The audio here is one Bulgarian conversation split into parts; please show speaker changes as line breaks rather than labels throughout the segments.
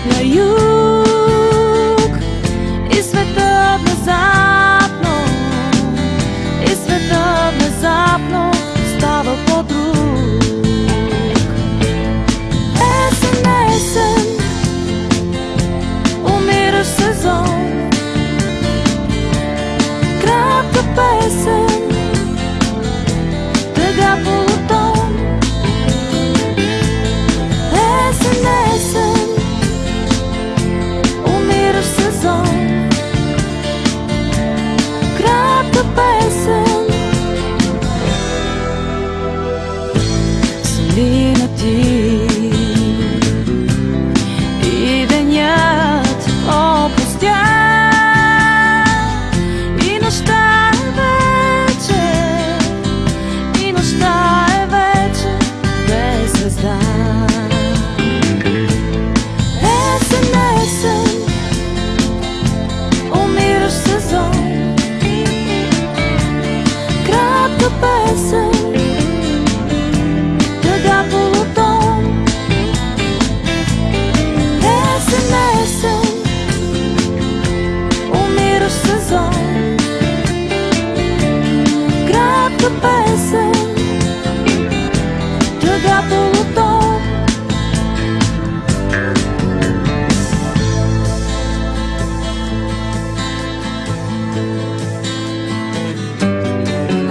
на юг и светът внезапно, става по-друг. Есен, есен, умираш сезон, кратка песен, тъга полутон. Есен, есен, умираш сезон, кратка песен, сълина ти и денят опустя, и нощта е вече без звезда. Есен, есен, умираш сезон, кратка песен, тъга полутон. Есен, есен, умираш сезон, кратка песен, тъга полутон.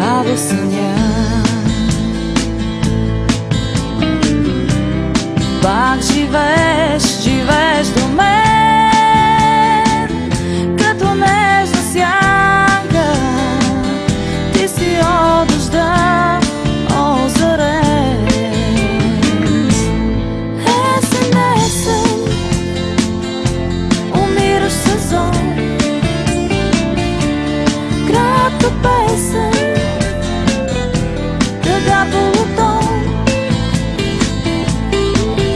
А в съня пак живееш до мен, като нежна сянка, ти си от дъжда озарен. Есен, есен, умираш сезон, кратка песен, тъга полутон.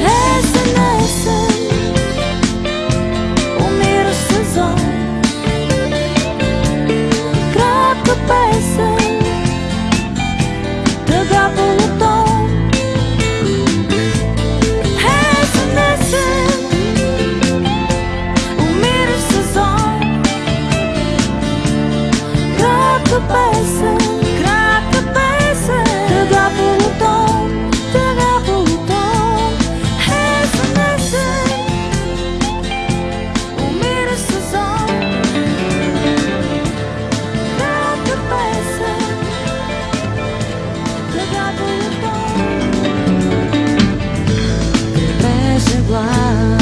Есен, есен, умираш сезон, кратка песен, тъга полутон. Есен, есен, умираш сезон, кратка песен, тъга полутон, тъга полутон. Есен, есен, умираш сезон, кратка песен, тъга полутон. Крепежен влак,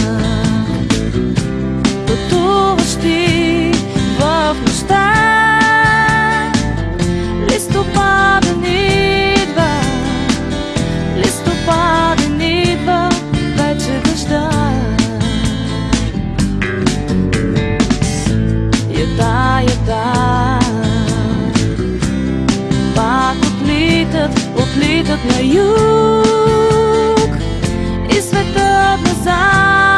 пътуващи в нощта, листопаден идва вече дъжда. Яда, пак отлитат на юг и светът назад.